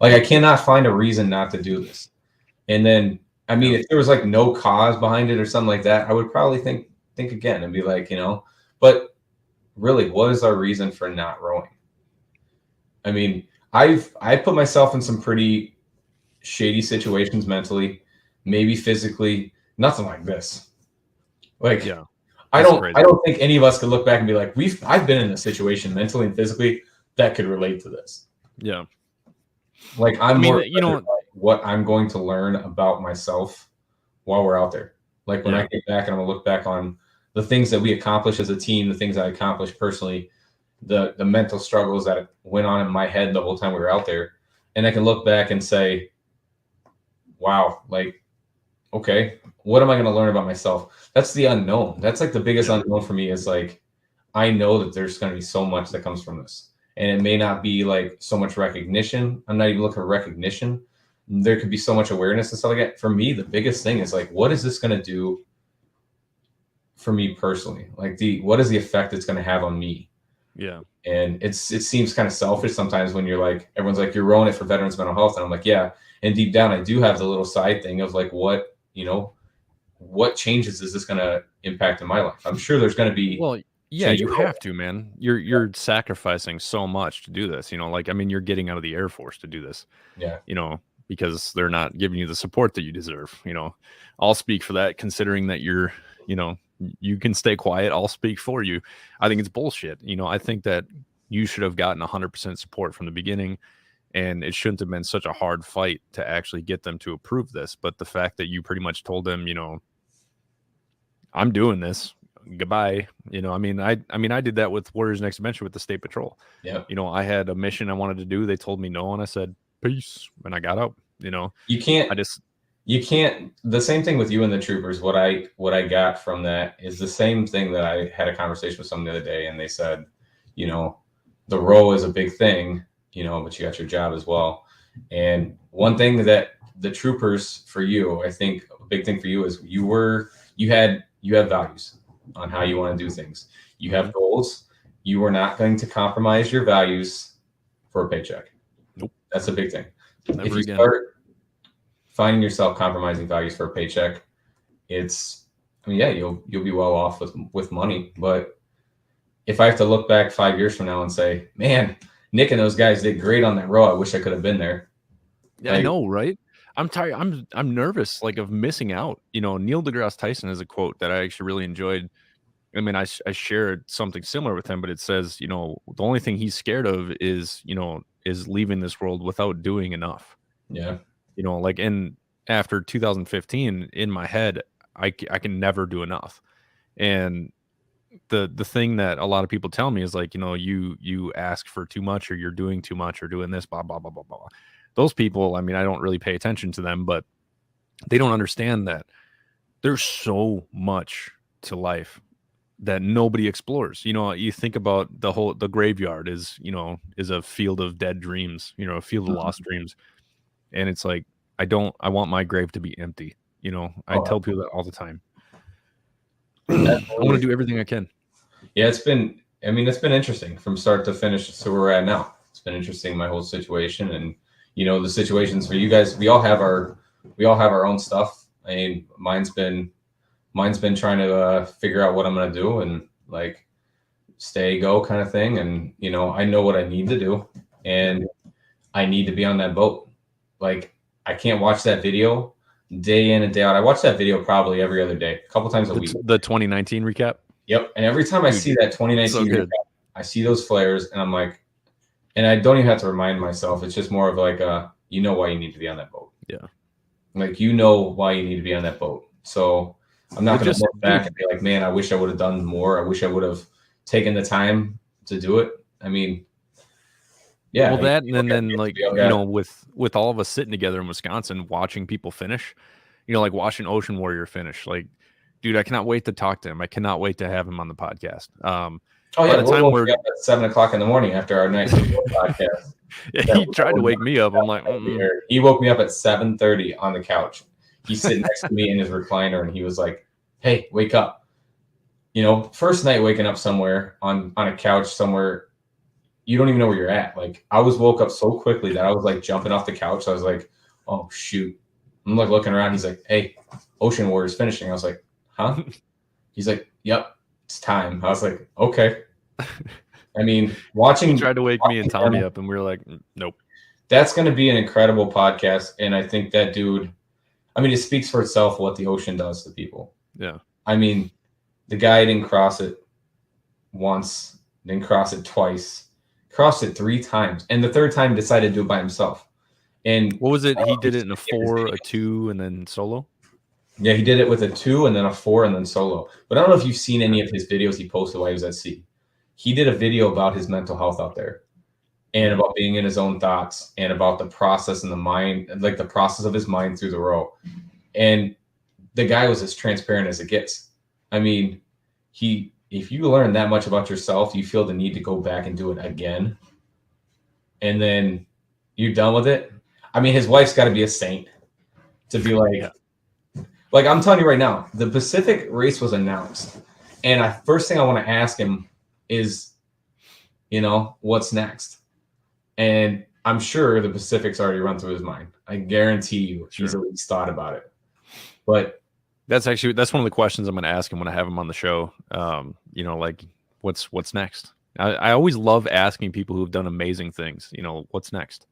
Like, I cannot find a reason not to do this. And then, I mean, if there was like no cause behind it or something like that, I would probably think again and be like, but really, what is our reason for not rowing? I mean, I put myself in some pretty shady situations mentally, maybe physically, nothing like this. Like, Yeah. I That's don't crazy. I don't think any of us could look back and be like, I've been in a situation mentally and physically that could relate to this. Yeah. Like, I'm mean, more you know, excited about what I'm going to learn about myself while we're out there. Like, when I get back and I'm gonna look back on the things that we accomplished as a team, the things I accomplished personally, the mental struggles that went on in my head the whole time we were out there, and I can look back and say, wow, like, okay, what am I going to learn about myself? That's the unknown. That's like the biggest unknown for me, is like, I know that there's going to be so much that comes from this, and it may not be like so much recognition. I'm not even looking for recognition. There could be so much awareness and stuff like that. For me, the biggest thing is like, what is this going to do for me personally? Like, what is the effect it's going to have on me? Yeah. And it seems kind of selfish sometimes when you're like, everyone's like, you're rowing it for veterans mental health. And I'm like, yeah. And deep down, I do have the little side thing of like, what changes is this going to impact in my life? I'm sure there's going to be. Well, yeah, you have to, man. You're sacrificing so much to do this. Like, I mean, you're getting out of the Air Force to do this. Yeah. Because they're not giving you the support that you deserve. I'll speak for that, considering that you're, you can stay quiet. I'll speak for you. I think it's bullshit. I think that you should have gotten 100% support from the beginning, and it shouldn't have been such a hard fight to actually get them to approve this. But the fact that you pretty much told them, I'm doing this, goodbye. I mean, I did that with Warriors Next Adventure with the State Patrol. Yeah. I had a mission I wanted to do. They told me no, and I said peace, and I got out. You can't. The same thing with you and the troopers. What I got from that is the same thing that I had a conversation with someone the other day, and they said, the role is a big thing, but you got your job as well. And one thing that the troopers, for you, I think a big thing for you is you have values on how you want to do things. You have goals. You are not going to compromise your values for a paycheck. Nope. That's a big thing. Never if you again. start finding yourself compromising values for a paycheck, you'll be well off with money. But if I have to look back 5 years from now and say, man, Nick and those guys did great on that row, I wish I could have been there. Yeah, I know, right? I'm tired. I'm nervous, like, of missing out. Neil deGrasse Tyson has a quote that I actually really enjoyed. I mean, I shared something similar with him, but it says, the only thing he's scared of is leaving this world without doing enough. Yeah. Like, after 2015, in my head, I can never do enough. And the thing that a lot of people tell me is like, you ask for too much, or you're doing too much, or doing this, blah, blah, blah, blah, blah. Those people, I mean, I don't really pay attention to them, but they don't understand that there's so much to life that nobody explores. You think about the graveyard is a field of dead dreams, a field of lost dreams. And it's like, I want my grave to be empty. I tell people that all the time. I want to do everything I can. Yeah, it's been interesting from start to finish to where we're at now. It's been interesting, my whole situation, and the situations for you guys. We all have our own stuff. I mean, mine's been trying to figure out what I'm going to do and like stay, go kind of thing. And, I know what I need to do, and I need to be on that boat. Like, I can't watch that video day in and day out. I watch that video probably every other day, a couple times a week. The 2019 recap. Yep. And every time I see that 2019 recap, I see those flares, and I'm like, and I don't even have to remind myself. It's just more of like, why you need to be on that boat. Yeah. Like, why you need to be on that boat. So I'm not going to look back and be like, man, I wish I would have done more. I wish I would have taken the time to do it. I mean, yeah. Well, and then like, with all of us sitting together in Wisconsin, watching people finish, like watching Ocean Warrior finish, like, dude, I cannot wait to talk to him. I cannot wait to have him on the podcast. By the time we're at 7:00 in the morning after our night podcast. Yeah, he tried to wake me up. I'm like, he woke me up at 7:30 on the couch. He's sitting next to me in his recliner, and he was like, hey, wake up. First night waking up somewhere on a couch somewhere, you don't even know where you're at. Like, I woke up so quickly that I was like jumping off the couch. I was like, oh shoot. I'm like looking around. He's like, hey, Ocean Warrior's finishing. I was like, huh? He's like, yep, it's time. I was like, okay. I mean, watching. He tried to wake me and Tommy up, and we were like, nope. that's going to be an incredible podcast. And I think that dude, I mean, it speaks for itself what the ocean does to people. Yeah. I mean, the guy didn't cross it once, didn't cross it twice, crossed it 3 times. And the third time decided to do it by himself. And what was it? He did it in a 4, a 2, and then solo? Yeah, he did it with a 2 and then a 4 and then solo. But I don't know if you've seen any of his videos he posted while he was at sea. He did a video about his mental health out there and about being in his own thoughts and about the process in the mind, like the process of his mind through the row. And the guy was as transparent as it gets. I mean, if you learn that much about yourself, you feel the need to go back and do it again. And then you're done with it. I mean, his wife's got to be a saint to be like, like I'm telling you right now, the Pacific race was announced. And first thing I want to ask him is, you know, what's next? And I'm sure the Pacific's already run through his mind. I guarantee you he's at least thought about it. But that's one of the questions I'm going to ask him when I have him on the show. You know, like what's next? I always love asking people who've done amazing things, you know, what's next?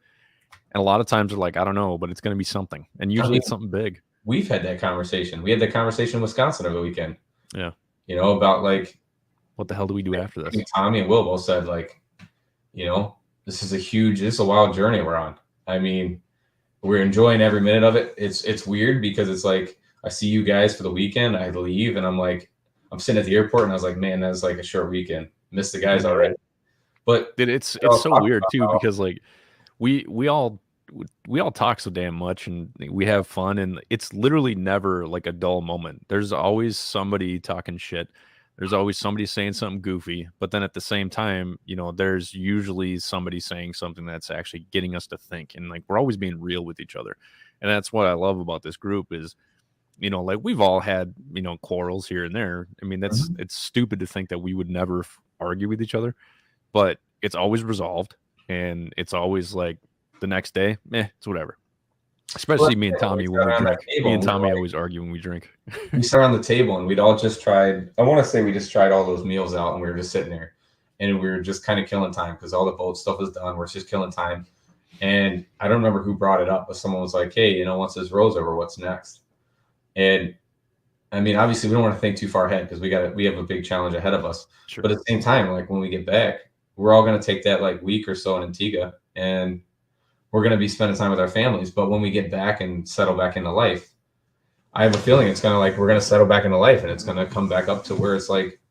And a lot of times they're like, I don't know, but it's going to be something. And usually it's something big. We've had that conversation. We had that conversation in Wisconsin over the weekend. Yeah. You know, about like, what the hell do we do after this? Tommy and Will both said, like, you know, this is a wild journey we're on. I mean, we're enjoying every minute of it. It's weird because it's like, I see you guys for the weekend, I leave, and I'm like, I'm sitting at the airport, and I was like, man, that's like a short weekend. Missed the guys already. But it's so weird too, because like we all talk so damn much and we have fun, and it's literally never like a dull moment. There's always somebody talking shit. There's always somebody saying something goofy, but then at the same time, you know, there's usually somebody saying something that's actually getting us to think, and like we're always being real with each other. And that's what I love about this group is, you know, like we've all had, you know, quarrels here and there. I mean, it's stupid to think that we would never argue with each other, but it's always resolved, and it's always like the next day, it's whatever. Especially me and Tommy when we drink. Me and Tommy always argue when we drink. We sat on the table and we'd all just tried. I want to say we just tried all those meals out, and we were just sitting there, and we were just kind of killing time because all the boat stuff was done. We're just killing time, and I don't remember who brought it up, but someone was like, "Hey, you know, once this row's over, what's next?" And I mean, obviously, we don't want to think too far ahead because we have a big challenge ahead of us. Sure. But at the same time, like when we get back, we're all going to take that like week or so in Antigua, and we're going to be spending time with our families. But when we get back and settle back into life, I have a feeling it's going to like, we're going to settle back into life, and it's going to come back up to where it's like,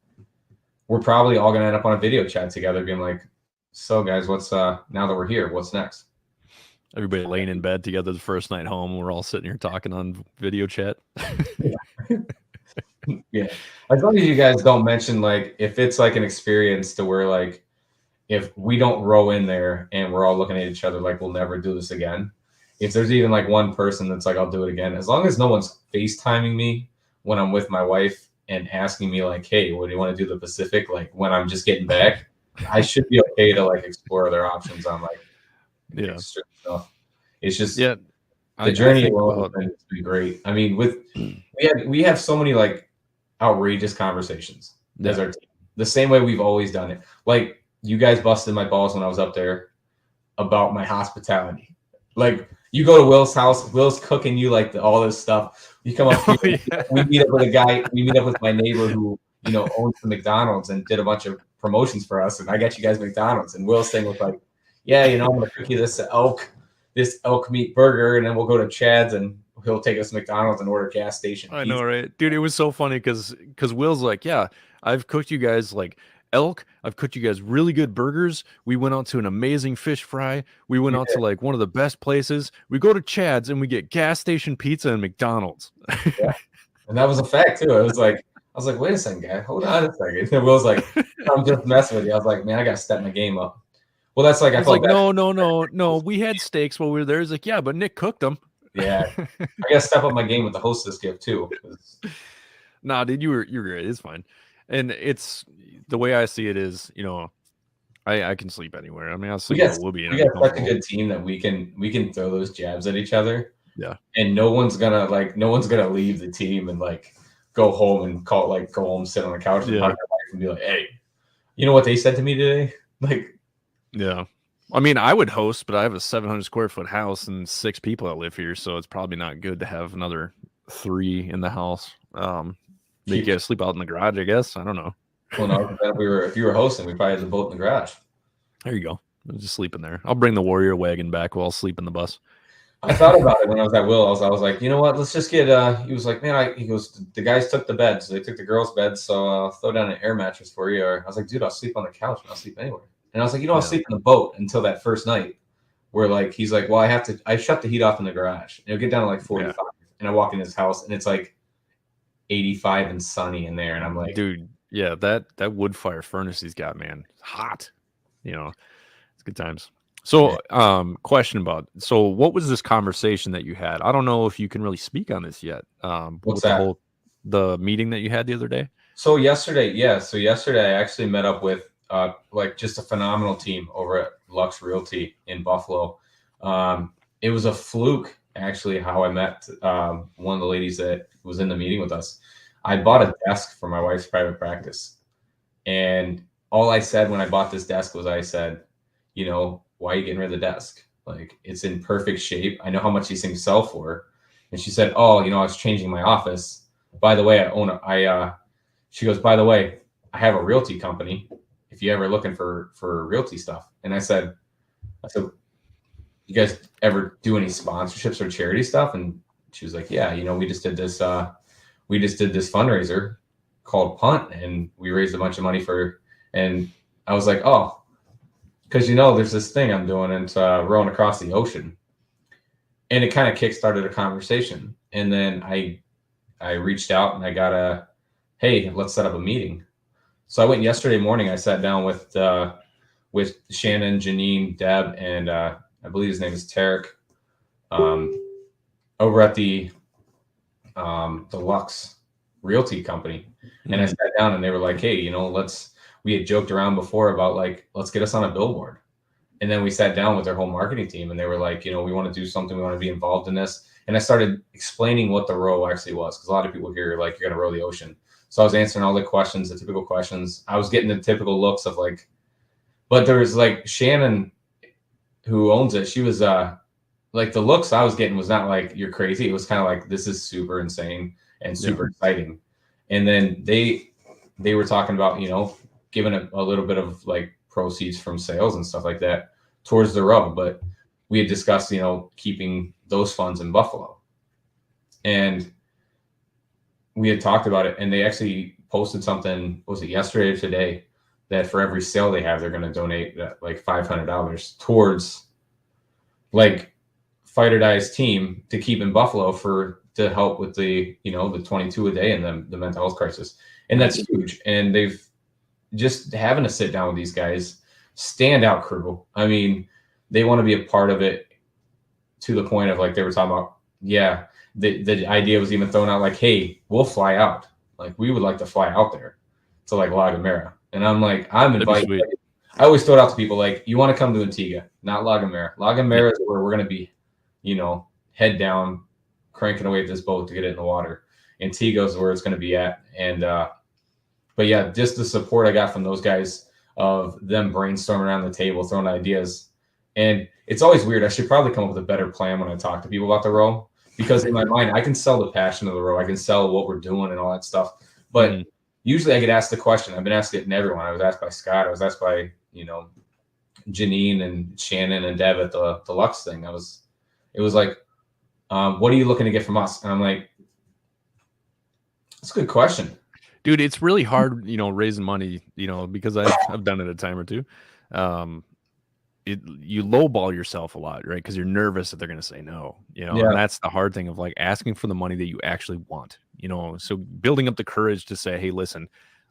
we're probably all going to end up on a video chat together being like, so guys, what's now that we're here, what's next? Everybody laying in bed together the first night home. We're all sitting here talking on video chat. Yeah. As long as you guys don't mention, like, if it's like an experience to where like, if we don't row in there and we're all looking at each other like we'll never do this again, if there's even like one person that's like, I'll do it again, as long as no one's FaceTiming me when I'm with my wife and asking me like, hey, what do you want to do the Pacific? Like when I'm just getting back, I should be okay to like explore other options on like extra stuff. It's just the journey alone has been great. I mean, we have so many like outrageous conversations as our team, the same way we've always done it. Like, you guys busted my balls when I was up there about my hospitality. Like, you go to Will's house, Will's cooking you like all this stuff. You come up here, we meet up with a guy, we meet up with my neighbor who, you know, owns the McDonald's and did a bunch of promotions for us. And I got you guys McDonald's. And Will's thing was like, yeah, you know, I'm going to cook you this elk meat burger, and then we'll go to Chad's and he'll take us to McDonald's and order gas station pizza. I know, right? Dude, it was so funny because Will's like, yeah, I've cooked you guys like elk. I've cooked you guys really good burgers. We went out to an amazing fish fry. We went out to like one of the best places. We go to Chad's and we get gas station pizza and McDonald's. Yeah. And that was a fact too. I was like, wait a second, guy, hold on a second. And Will's like, I'm just messing with you. I was like, man, I got to step my game up. Well, that's like, I felt like, no. We had steaks while we were there. He's like, yeah, but Nick cooked them. Yeah. I got to step up my game with the hostess gift too. Nah, dude, you're great. It's fine. And it's the way I see it is, you know, I can sleep anywhere. I mean, I'll sleep we at Whoopi. We got such a good team that we can throw those jabs at each other. Yeah. And no one's gonna leave the team and like go home and go home, sit on the couch and talk to their wife and be like, hey, you know what they said to me today? Like, yeah. I mean, I would host, but I have a 700 square foot house and 6 people that live here, so it's probably not good to have another 3 in the house. They get to sleep out in the garage, I guess. I don't know. Well, no, if you were hosting, we probably had the boat in the garage. There you go. I'll just sleep in there. I'll bring the Warrior wagon back while I'll sleep in the bus. I thought about it when I was at Will's. I was like, you know what? Let's just get. He was like, man, he goes, the guys took the beds. So they took the girls' beds. So I'll throw down an air mattress for you. Or I was like, dude, I'll sleep on the couch. I'll sleep anywhere. And I was like, I'll sleep in the boat until that first night, where like he's like, well, I shut the heat off in the garage. And it'll get down to like 45, and I walk in his house, and it's like 85 and sunny in there, and I'm like, dude, yeah, that wood fire furnace he's got, man, it's hot. It's good times. So, question about, so what was this conversation that you had? I don't know if you can really speak on this yet. What's that? The meeting that you had the other day? So yesterday I actually met up with like just a phenomenal team over at Lux Realty in Buffalo. It was a fluke actually how I met one of the ladies that was in the meeting with us. I bought a desk for my wife's private practice, and all I said when I bought this desk was, I said, why are you getting rid of the desk? Like, it's in perfect shape. I know how much these things sell for. And she said, oh, I was changing my office. By the way, she goes, by the way, I have a realty company if you ever looking for realty stuff. And I said, you guys ever do any sponsorships or charity stuff? And she was like, yeah, we just did this fundraiser called Punt, and we raised a bunch of money and I was like, oh, because there's this thing I'm doing, and it's rowing across the ocean. And it kind of kickstarted a conversation. And then I reached out and I got hey, let's set up a meeting. So I went yesterday morning. I sat down with Shannon, Janine, Deb, and I believe his name is Tarek, over at the Lux Realty company. Mm-hmm. And I sat down and they were like, hey, we had joked around before about like, let's get us on a billboard. And then we sat down with their whole marketing team, and they were like, we want to do something. We want to be involved in this. And I started explaining what the row actually was, because a lot of people here are like, you're going to row the ocean. So I was answering all the questions, the typical questions. I was getting the typical looks of like, but there was like Shannon, who owns it. She was like, the looks I was getting was not like, you're crazy. It was kind of like, this is super insane and super exciting. And then they were talking about, giving a little bit of like proceeds from sales and stuff like that towards the row. But we had discussed, keeping those funds in Buffalo. And we had talked about it, and they actually posted something, was it yesterday or today, that for every sale they have, they're going to donate like $500 towards like Fight or Die's team to keep in Buffalo to help with the, the 22 a day and the mental health crisis. And that's huge. And they've just having to sit down with these guys, standout crew. I mean, they want to be a part of it to the point of like, they were talking about, the idea was even thrown out like, hey, we'll fly out. Like, we would like to fly out there to like La Gomera. And I'm like, I'm invited. I always throw it out to people like, you want to come to Antigua, not La Gomera. La Gomera is where we're going to be, head down, cranking away at this boat to get it in the water. Antigua is where it's going to be at. And, but yeah, just the support I got from those guys of them brainstorming around the table, throwing ideas. And it's always weird. I should probably come up with a better plan when I talk to people about the row, because in my mind, I can sell the passion of the row. I can sell what we're doing and all that stuff. But usually I get asked the question. I've been asked it in everyone. I was asked by Scott. I was asked by, Janine and Shannon and Deb at the Lux thing. It was like, what are you looking to get from us? And I'm like, that's a good question. Dude, it's really hard, raising money, because I've done it a time or two. You lowball yourself a lot, right? Because you're nervous that they're going to say no, and that's the hard thing of like asking for the money that you actually want, so building up the courage to say, hey, listen,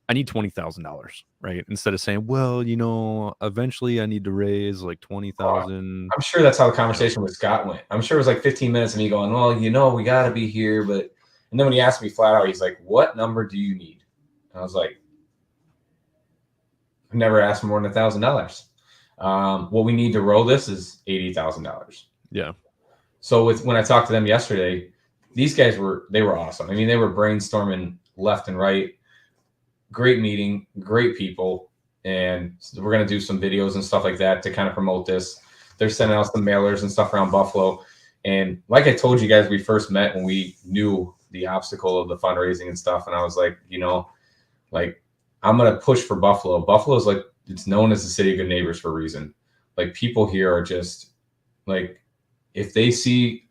I need $20,000, right? Instead of saying, well, eventually I need to raise like 20,000. I'm sure that's how the conversation with Scott went. I'm sure it was like 15 minutes of me going, well, we got to be here. But, and then when he asked me flat out, he's like, what number do you need? And I was like, I've never asked for more than $1,000. What we need to roll this is $80,000. Yeah. So when I talked to them yesterday, these guys were awesome. I mean, they were brainstorming left and right. Great meeting, great people. and so we're going to do some videos and stuff like that to kind of promote this. They're sending out some mailers and stuff around Buffalo. And like I told you guys, we first met when we knew the obstacle of the fundraising and stuff. And I was like, you know, like, I'm going to push for Buffalo. Buffalo's like, it's known as the city of good neighbors for a reason. Like, people here are just like, if they see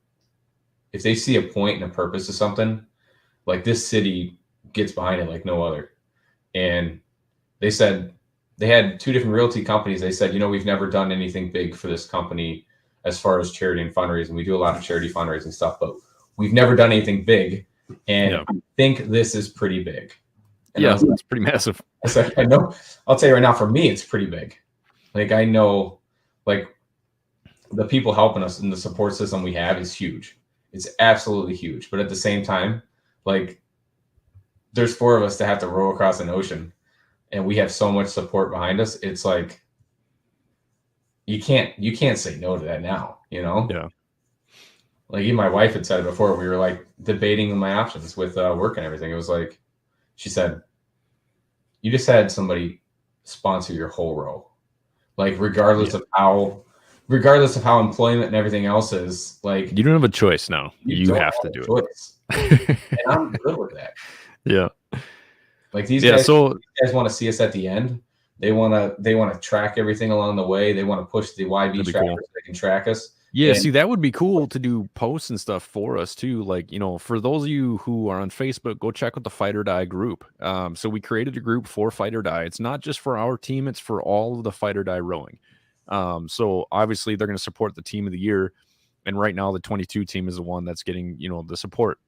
a point and a purpose to something, like, this city gets behind it like no other. And they said, they had 2 different realty companies. They said, you know, we've never done anything big for this company as far as charity and fundraising. We do a lot of charity fundraising stuff, but we've never done anything big. And I think this is pretty big. And yeah, it's pretty massive. I said, I know. I'll tell you right now, for me, it's pretty big. Like, I know, like, the people helping us and the support system we have is huge. It's absolutely huge. But at the same time, like, there's 4 of us that have to row across an ocean, and we have so much support behind us. It's like, you can't say no to that now, you know? Yeah. Like, even my wife had said it before. We were like debating my options with work and everything. It was like, she said, you just had somebody sponsor your whole row. Like, regardless of how employment and everything else is, like, you don't have a choice now. You have to do it. And I'm good with that. Yeah. Like, these guys want to see us at the end. They want to track everything along the way. They want to push the YB tracker so they can track us. Yeah, see, that would be cool to do posts and stuff for us too. Like, you know, for those of you who are on Facebook, go check out the Fight or Die group. So we created a group for Fight or Die. It's not just for our team; it's for all of the Fight or Die rowing. So obviously they're going to support the team of the year, and right now the 22 team is the one that's getting, you know, the support.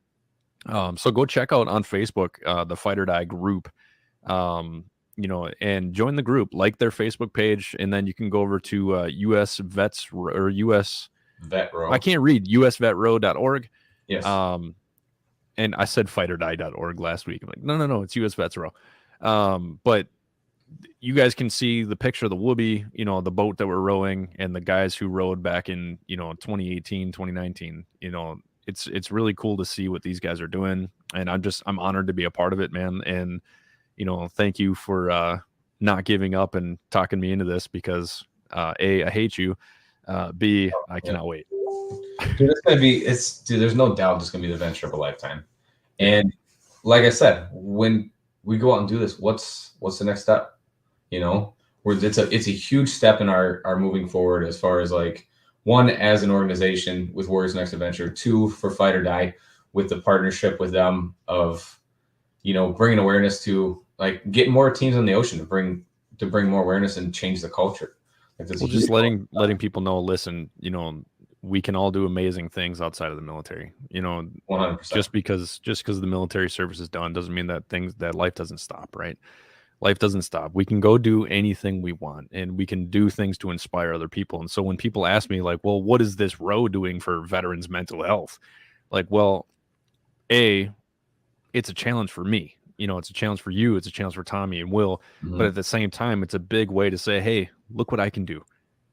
So go check out on Facebook the Fight or Die group. You know, and join the group, like their Facebook page, and then you can go over to US Vets or US Vet Row. I can't read usvetrow.org. Yes. And I said fightordie.org last week. I'm like, no, it's US Vets Row. But you guys can see the picture of the Whoopee, you know, the boat that we're rowing, and the guys who rowed back in, you know, 2018, 2019. You know, it's really cool to see what these guys are doing, and I'm honored to be a part of it, man. And you know, thank you for not giving up and talking me into this, because A, I hate you. B, I cannot wait. Dude, there's no doubt it's gonna be the venture of a lifetime. And like I said, when we go out and do this, what's the next step? You know, it's a huge step in our moving forward, as far as, like, 1, as an organization with Warriors Next Adventure, 2, for Fight or Die, with the partnership with them of, you know, bringing awareness to, like, getting more teams on the ocean to bring more awareness and change the culture. Like, just letting people know, listen, you know, we can all do amazing things outside of the military. You know, 100%. Just because the military service is done doesn't mean that life doesn't stop, right? Life doesn't stop. We can go do anything we want, and we can do things to inspire other people. And so when people ask me, like, well, what is this row doing for veterans' mental health? Like, well, A, it's a challenge for me. You know, it's a challenge for you. It's a challenge for Tommy and Will. Mm-hmm. But at the same time, it's a big way to say, hey, look what I can do.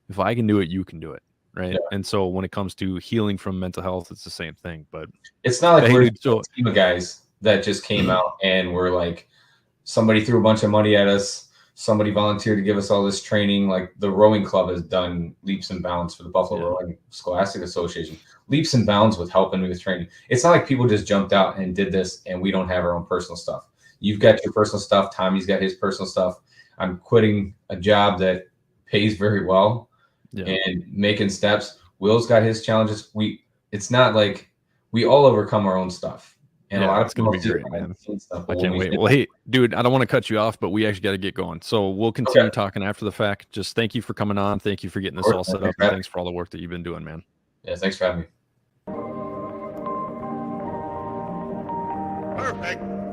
If I can do it, you can do it. Right. Yeah. And so when it comes to healing from mental health, it's the same thing. But it's not like we're a team of guys that just came out and we're like, somebody threw a bunch of money at us. Somebody volunteered to give us all this training. Like, the rowing club has done leaps and bounds for the Buffalo Rowing Scholastic Association. Leaps and bounds with helping me with training. It's not like people just jumped out and did this and we don't have our own personal stuff. You've got your personal stuff. Tommy's got his personal stuff. I'm quitting a job that pays very well and making steps. Will's got his challenges. It's not like we all overcome our own stuff. And a lot of it's going to be great, man. I can't wait. Well, hey, dude, I don't want to cut you off, but we actually got to get going. So we'll continue talking after the fact. Just thank you for coming on. Thank you for getting this all set up. And thanks for all the work that you've been doing, man. Yeah, thanks for having me. Perfect.